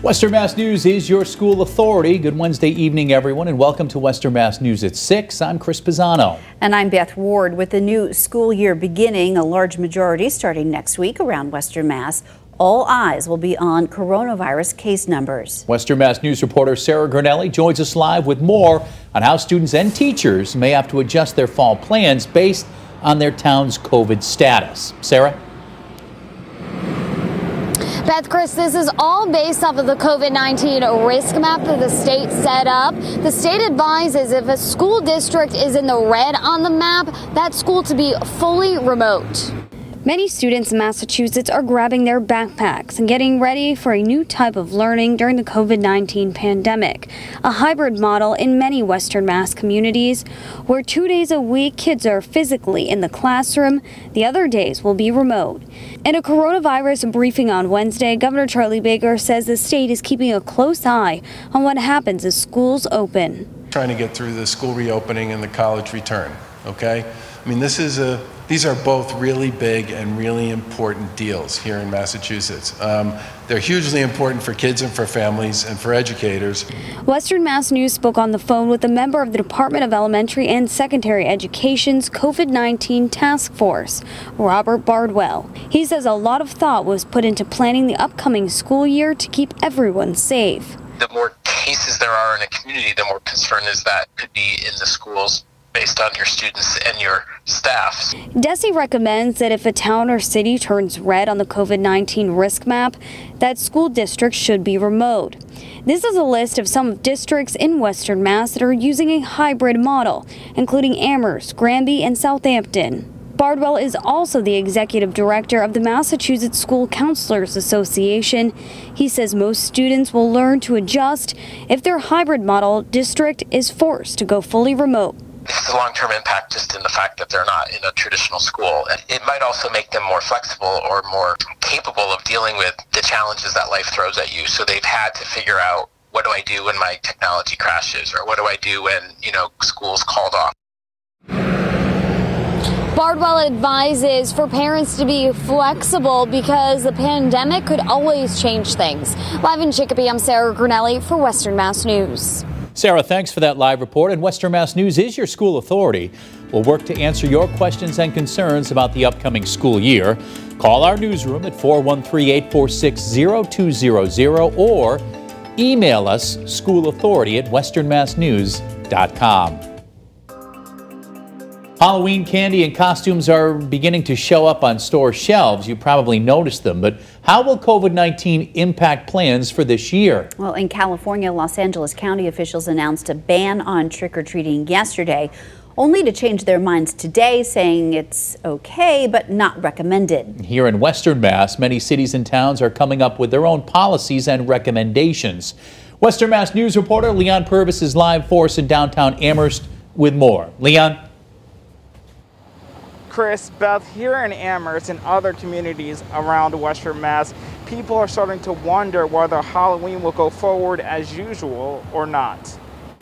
Western Mass News is your school authority. Good Wednesday evening, everyone, and welcome to Western Mass News at 6. I'm Chris Pisano. And I'm Beth Ward. With the new school year beginning, a large majority starting next week around Western Mass, all eyes will be on coronavirus case numbers. Western Mass News reporter Sarah Granelli joins us live with more on how students and teachers may have to adjust their fall plans based on their town's COVID status. Sarah? Beth, Chris, this is all based off of the COVID-19 Risk Map that the state set up. The state advises if a school district is in the red on the map, that school to be fully remote. Many students in Massachusetts are grabbing their backpacks and getting ready for a new type of learning during the COVID-19 pandemic, a hybrid model in many Western Mass communities where 2 days a week kids are physically in the classroom, the other days will be remote. In a coronavirus briefing on Wednesday, Governor Charlie Baker says the state is keeping a close eye on what happens as schools open. Trying to get through the school reopening and the college return, okay? I mean, these are both really big and really important deals here in Massachusetts. They're hugely important for kids and for families and for educators. Western Mass News spoke on the phone with a member of the Department of Elementary and Secondary Education's COVID-19 Task Force, Robert Bardwell. He says a lot of thought was put into planning the upcoming school year to keep everyone safe. The more cases there are in a community, the more concern is that could be in the schools based on your students and your staff. DESE recommends that if a town or city turns red on the COVID-19 risk map, that school districts should be remote. This is a list of some districts in Western Mass that are using a hybrid model, including Amherst, Granby, and Southampton. Bardwell is also the executive director of the Massachusetts School Counselors Association. He says most students will learn to adjust if their hybrid model district is forced to go fully remote. This is a long-term impact just in the fact that they're not in a traditional school. And it might also make them more flexible or more capable of dealing with the challenges that life throws at you. So they've had to figure out, what do I do when my technology crashes? Or what do I do when, school's called off? Bardwell advises for parents to be flexible because the pandemic could always change things. Live in Chicopee, I'm Sarah Granelli for Western Mass News. Sarah, thanks for that live report. And Western Mass News is your school authority. We'll work to answer your questions and concerns about the upcoming school year. Call our newsroom at 413-846-0200 or email us schoolauthority@westernmassnews.com. Halloween candy and costumes are beginning to show up on store shelves. You probably noticed them, but how will COVID-19 impact plans for this year? Well, in California, Los Angeles County officials announced a ban on trick-or-treating yesterday, only to change their minds today, saying it's okay, but not recommended. Here in Western Mass, many cities and towns are coming up with their own policies and recommendations. Western Mass News reporter Leon Purvis is live for us in downtown Amherst with more. Leon? Chris, Beth, here in Amherst and other communities around Western Mass, people are starting to wonder whether Halloween will go forward as usual or not.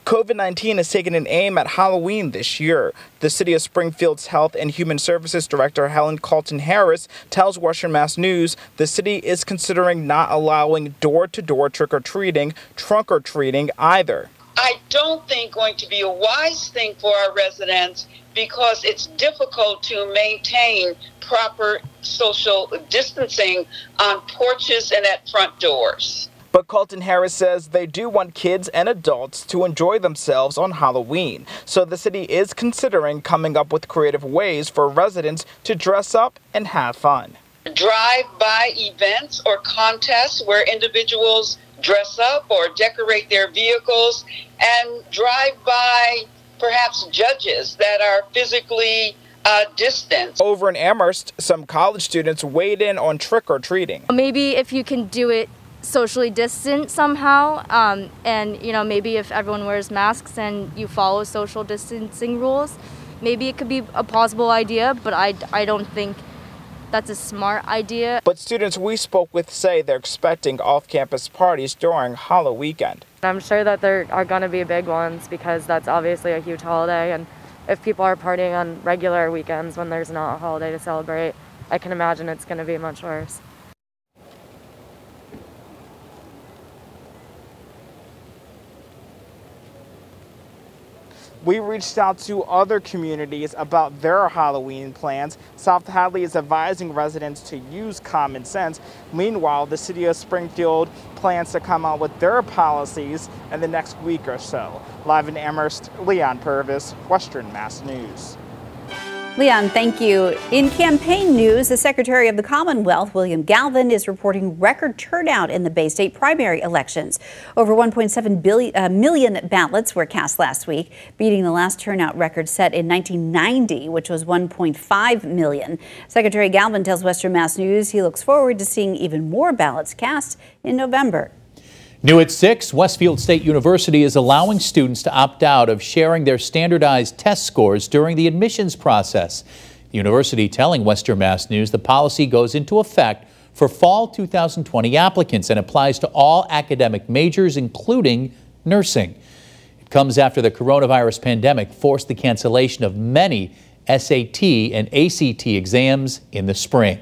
COVID-19 has taken an aim at Halloween this year. The City of Springfield's Health and Human Services Director Helen Carlton-Harris tells Western Mass News the city is considering not allowing door-to-door trick-or-treating, trunk-or-treating either. I don't think going to be a wise thing for our residents because it's difficult to maintain proper social distancing on porches and at front doors. But Carlton-Harris says they do want kids and adults to enjoy themselves on Halloween. So the city is considering coming up with creative ways for residents to dress up and have fun. Drive-by events or contests where individuals dress up or decorate their vehicles, and drive-by perhaps judges that are physically distant. Over in Amherst, some college students weighed in on trick-or-treating. Maybe if you can do it socially distant somehow, and maybe if everyone wears masks and you follow social distancing rules, maybe it could be a possible idea, but I don't think that's a smart idea. But students we spoke with say they're expecting off-campus parties during Halloween weekend. I'm sure that there are going to be big ones because that's obviously a huge holiday, and if people are partying on regular weekends when there's not a holiday to celebrate, I can imagine it's going to be much worse. We reached out to other communities about their Halloween plans. South Hadley is advising residents to use common sense. Meanwhile, the city of Springfield plans to come out with their policies in the next week or so. Live in Amherst, Leon Purvis, Western Mass News. Leon, thank you. In campaign news, the Secretary of the Commonwealth, William Galvin, is reporting record turnout in the Bay State primary elections. Over 1.7 million ballots were cast last week, beating the last turnout record set in 1990, which was 1.5 million. Secretary Galvin tells Western Mass News he looks forward to seeing even more ballots cast in November. New at 6, Westfield State University is allowing students to opt out of sharing their standardized test scores during the admissions process. The university telling Western Mass News the policy goes into effect for fall 2020 applicants and applies to all academic majors, including nursing. It comes after the coronavirus pandemic forced the cancellation of many SAT and ACT exams in the spring.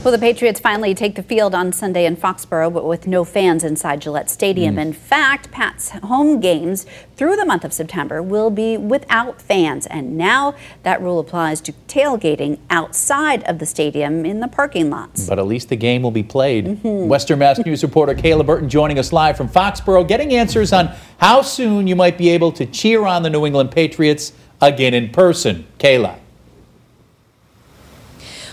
Well, the Patriots finally take the field on Sunday in Foxborough, but with no fans inside Gillette Stadium. In fact, Pat's home games through the month of September will be without fans. And now that rule applies to tailgating outside of the stadium in the parking lots. But at least the game will be played. Western Mass News reporter Kayla Burton joining us live from Foxborough, getting answers on how soon you might be able to cheer on the New England Patriots again in person. Kayla.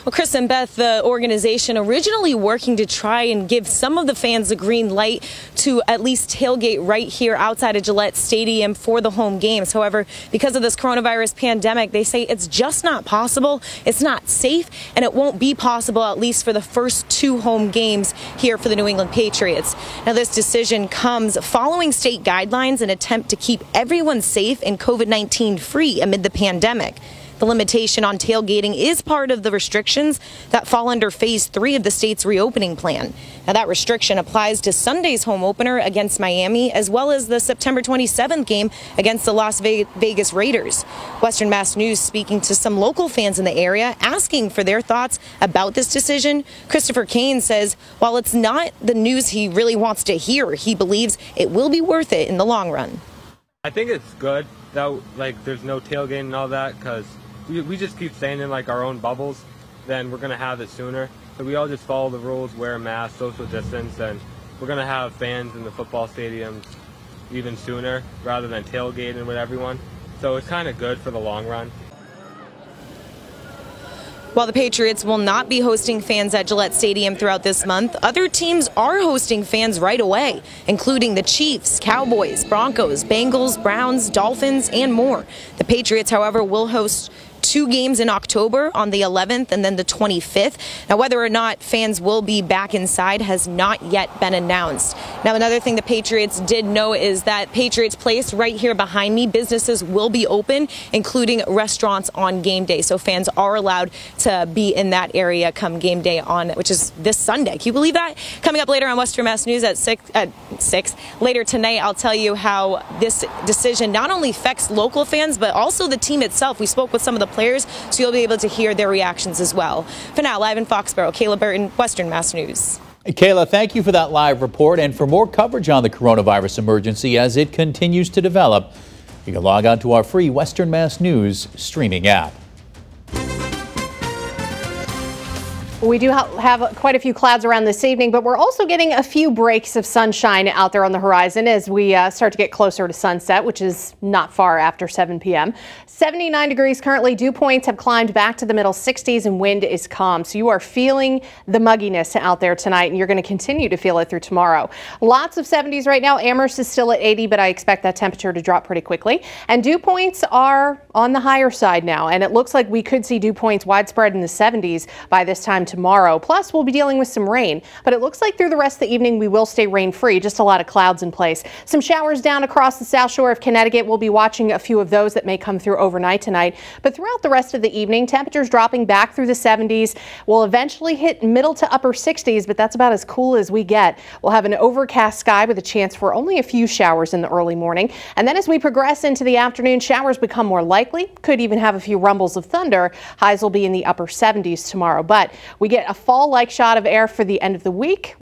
Well, Chris and Beth, the organization originally working to try and give some of the fans a green light to at least tailgate right here outside of Gillette Stadium for the home games. However, because of this coronavirus pandemic, they say it's just not possible. It's not safe, and it won't be possible at least for the first 2 home games here for the New England Patriots. Now, this decision comes following state guidelines in an attempt to keep everyone safe and COVID-19 free amid the pandemic. The limitation on tailgating is part of the restrictions that fall under Phase 3 of the state's reopening plan. Now, that restriction applies to Sunday's home opener against Miami, as well as the September 27th game against the Las Vegas Raiders. Western Mass News speaking to some local fans in the area, asking for their thoughts about this decision. Christopher Kane says while it's not the news he really wants to hear, he believes it will be worth it in the long run. I think it's good that there's no tailgating and all that, because we just keep staying in our own bubbles, then we're going to have it sooner. So we all just follow the rules, wear a mask, social distance, and we're going to have fans in the football stadiums even sooner rather than tailgating with everyone. So it's kind of good for the long run. While the Patriots will not be hosting fans at Gillette Stadium throughout this month, other teams are hosting fans right away, including the Chiefs, Cowboys, Broncos, Bengals, Browns, Dolphins, and more. The Patriots, however, will host 2 games in October on the 11th and then the 25th. Now, whether or not fans will be back inside has not yet been announced. Now, another thing the Patriots did know is that Patriots Place right here behind me, businesses will be open, including restaurants on game day. So fans are allowed to be in that area come game day which is this Sunday. Can you believe that? Coming up later on Western Mass News at 6. Later tonight, I'll tell you how this decision not only affects local fans, but also the team itself. We spoke with some of the players, so you'll be able to hear their reactions as well. For now, live in Foxborough, Kayla Burton, Western Mass News. Kayla, thank you for that live report. And for more coverage on the coronavirus emergency as it continues to develop, you can log on to our free Western Mass News streaming app. We do have quite a few clouds around this evening, but we're also getting a few breaks of sunshine out there on the horizon as we start to get closer to sunset, which is not far after 7 p.m. 79 degrees currently. Dew points have climbed back to the middle 60s and wind is calm. So you are feeling the mugginess out there tonight, and you're going to continue to feel it through tomorrow. Lots of 70s right now. Amherst is still at 80, but I expect that temperature to drop pretty quickly. And dew points are on the higher side now, and it looks like we could see dew points widespread in the 70s by this time tomorrow. Plus, we'll be dealing with some rain, but it looks like through the rest of the evening we will stay rain-free, just a lot of clouds in place. Some showers down across the south shore of Connecticut. We'll be watching a few of those that may come through overnight tonight, but throughout the rest of the evening, temperatures dropping back through the 70s. We'll eventually hit middle to upper 60s, but that's about as cool as we get. We'll have an overcast sky with a chance for only a few showers in the early morning, and then as we progress into the afternoon, showers become more likely. Could even have a few rumbles of thunder. Highs will be in the upper 70s tomorrow, but we get a fall-like shot of air for the end of the week.